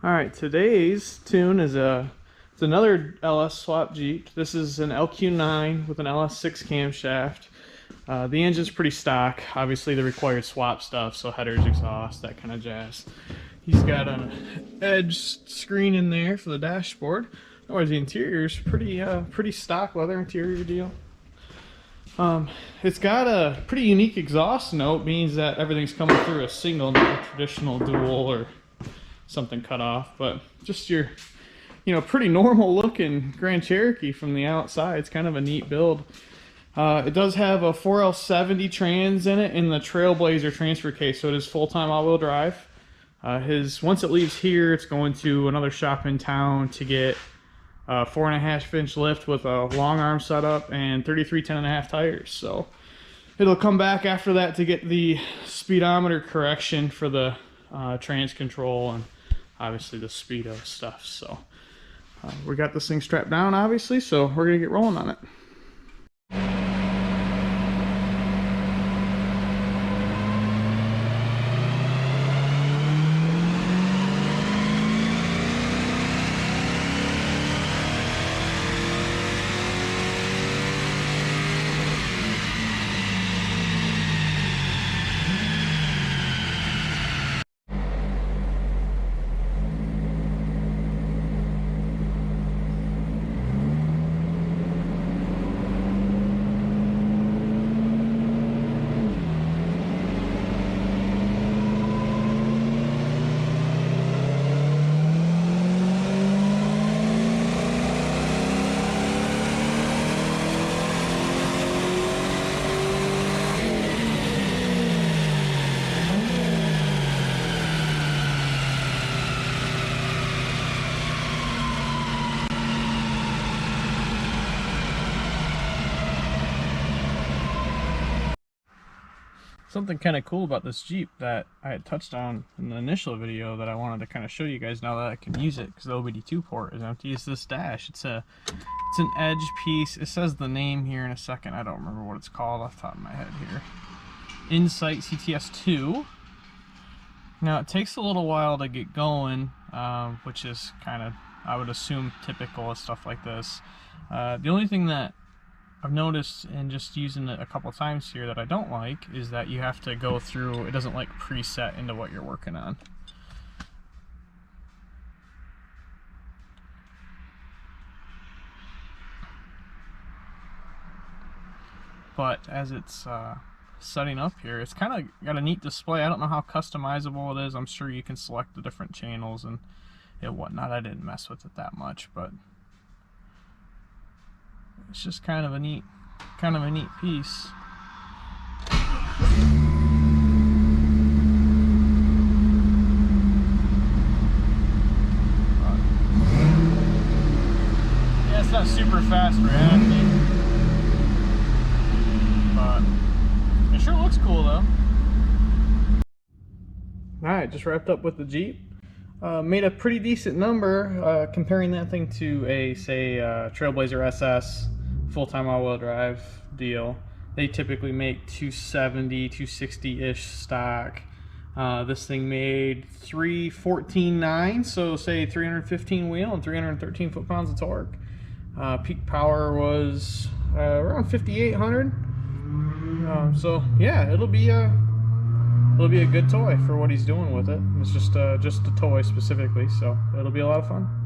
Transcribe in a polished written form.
All right, today's tune is it's another LS swap Jeep. This is an LQ9 with an LS6 camshaft. The engine's pretty stock. Obviously, the required swap stuff, so headers, exhaust, that kind of jazz. He's got an edge screen in there for the dashboard. Otherwise, the interior's pretty stock leather interior deal. It's got a pretty unique exhaust note, means that everything's coming through a single, not a traditional dual or something cut off, but just your, pretty normal looking Grand Cherokee from the outside. It's kind of a neat build. It does have a 4L70 trans in it in the Trailblazer transfer case, so it is full-time all-wheel drive. Once it leaves here, it's going to another shop in town to get a 4.5-inch lift with a long arm setup and 33 10.5 tires. So it'll come back after that to get the speedometer correction for the trans control and obviously the speedo stuff. So we got this thing strapped down, obviously, so we're gonna get rolling on it. Something kind of cool about this Jeep that I had touched on in the initial video that I wanted to kind of show you guys now that I can use it because the OBD2 port is empty is this dash. It's an edge piece. It says the name here in a second. I don't remember what it's called off the top of my head here. Insight CTS2. Now it takes a little while to get going, which is kind of, I would assume, typical of stuff like this. The only thing that I've noticed in just using it a couple times here that I don't like is that you have to go through, it doesn't like preset into what you're working on. But as it's setting up here, it's kind of got a neat display. I don't know how customizable it is. I'm sure you can select the different channels and whatnot. I didn't mess with it that much, but it's just kind of a neat piece. Yeah, it's not super fast or anything, but it sure looks cool though. Alright, just wrapped up with the Jeep. Made a pretty decent number comparing that thing to a, say, Trailblazer SS full-time all-wheel drive deal. They typically make 270, 260-ish stock. This thing made 314.9, so say 315 wheel and 313 foot-pounds of torque. Peak power was around 5,800. So yeah, it'll be a good toy for what he's doing with it. It's just a toy specifically, so it'll be a lot of fun.